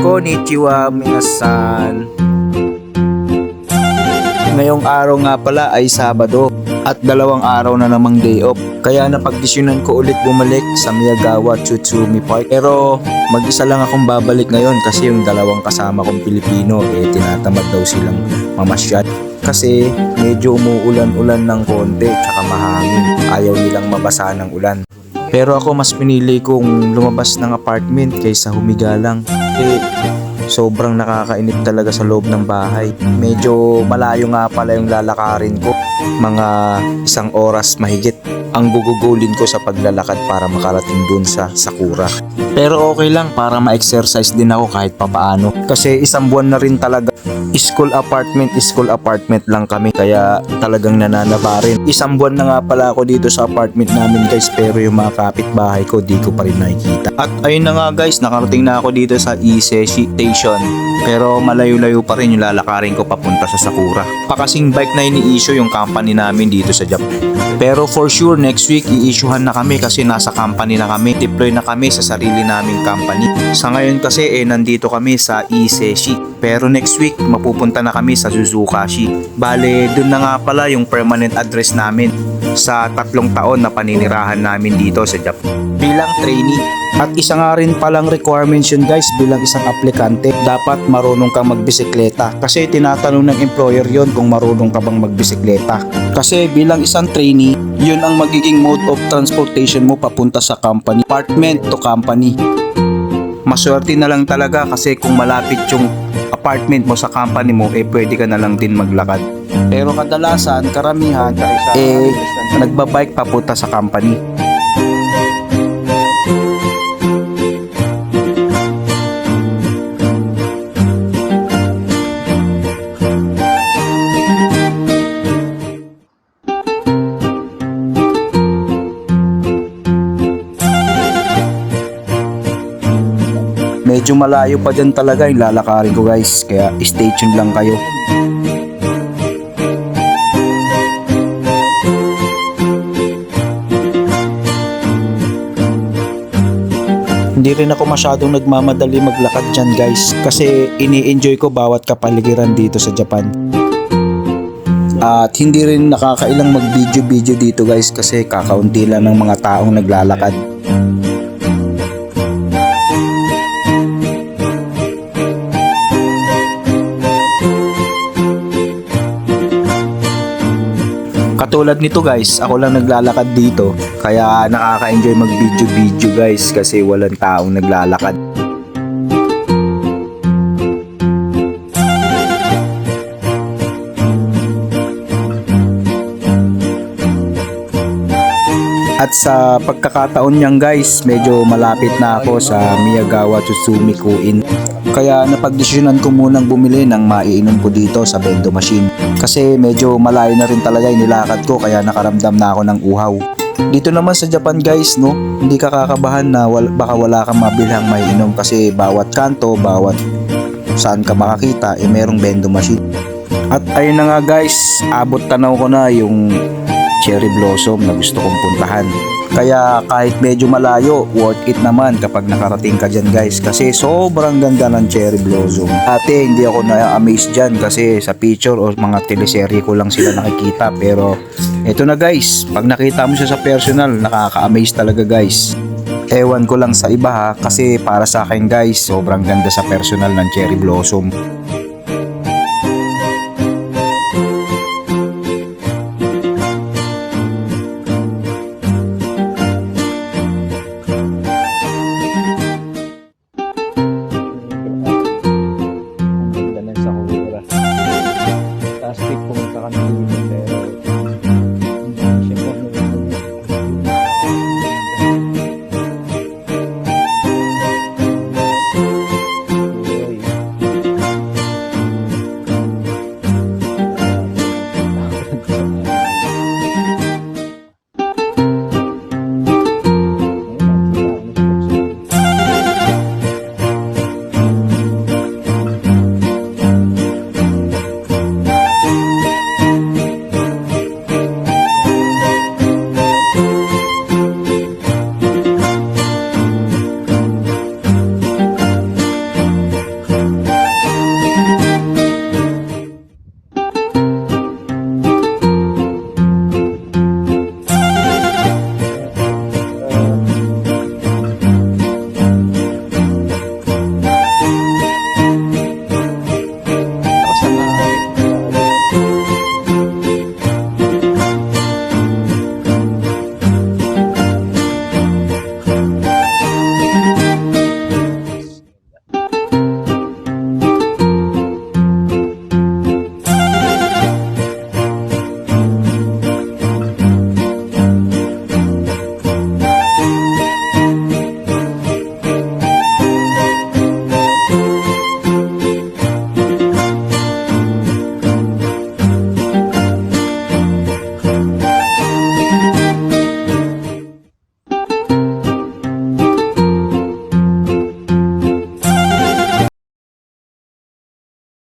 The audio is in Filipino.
Konnichiwa, minasan. Ngayong araw nga pala ay Sabado at 2 araw na namang day off. Kaya napagdesisyonan ko ulit bumalik sa Miyagawa Tsutsumi Park. Pero mag-isa lang akong babalik ngayon kasi yung 2 kasama kong Pilipino tinatamad daw silang mamasyal. Kasi medyo umuulan-ulan ng konti tsaka mahangin. Ayaw nilang mabasa ng ulan. Pero ako mas pinili kong lumabas ng apartment kaysa humiga lang. Sobrang nakakainip talaga sa loob ng bahay. Medyo malayo nga pala yung lalakarin ko. Mga 1 oras mahigit ang gugugulin ko sa paglalakad para makarating dun sa Sakura. Pero okay lang para ma-exercise din ako kahit papaano. Kasi 1 buwan na rin talaga. School apartment lang kami. Kaya talagang nananaba rin. 1 buwan na nga pala ako dito sa apartment namin guys. Pero yung mga kapitbahay ko di ko pa rin nakikita. At ayun na nga guys, nakarating na ako dito sa Iseshi Station. Pero malayo-layo pa rin yung lalakarin ko papunta sa Sakura. Pakasing bike na ini-issue yung company namin dito sa Japan. Pero for sure next week i-issuehan na kami kasi nasa company na kami. Deploy na kami sa sarili naming company. Sa ngayon kasi nandito kami sa Iseshi. Pero next week mapupunta na kami sa Suzukashi. Bale dun na nga pala yung permanent address namin sa 3 taon na paninirahan namin dito sa Japan bilang trainee. At isa nga rin palang requirements yun guys bilang isang aplikante, dapat marunong kang magbisikleta. Kasi tinatanong ng employer yon kung marunong ka bang magbisikleta. Kasi bilang isang trainee, yun ang magiging mode of transportation mo papunta sa company, apartment to company. Maswerte na lang talaga kasi kung malapit yung apartment mo sa company mo, pwede ka na lang din maglakad. Pero kadalasan, karamihan, nagbabike papunta sa company. Medyo malayo pa dyan talaga yung lalakarin ko guys, kaya stay tuned lang kayo. Hindi rin ako masyadong nagmamadali maglakad dyan guys, kasi ini-enjoy ko bawat kapaligiran dito sa Japan. At hindi rin nakakailang mag-video dito guys kasi kakaunti lang ng mga taong naglalakad. Katulad nito guys, ako lang naglalakad dito kaya nakaka-enjoy mag-video guys kasi walang taong naglalakad. At sa pagkakataon niyan guys, medyo malapit na ako sa Miyagawa Tsutsumi Koin. Kaya napagdesisyonan ko munang bumili ng maiinom ko dito sa bento machine. Kasi medyo malayo na rin talaga yung nilakad ko kaya nakaramdam na ako ng uhaw. Dito naman sa Japan guys, no, hindi ka kakabahan na baka wala kang mabilhang maiinom kasi bawat kanto, bawat saan ka makakita, merong bento machine. At ayun na nga guys, abot tanaw ko na yung cherry blossom na gusto kong puntahan. Kaya kahit medyo malayo, worth it naman kapag nakarating ka dyan guys kasi sobrang ganda ng cherry blossom. Ate, hindi ako na-amaze dyan kasi sa picture o mga teleserye ko lang sila nakikita. Pero eto na guys, pag nakita mo siya sa personal, nakaka-amaze talaga guys. Ewan ko lang sa iba ha, kasi para sa akin guys, sobrang ganda sa personal ng cherry blossom.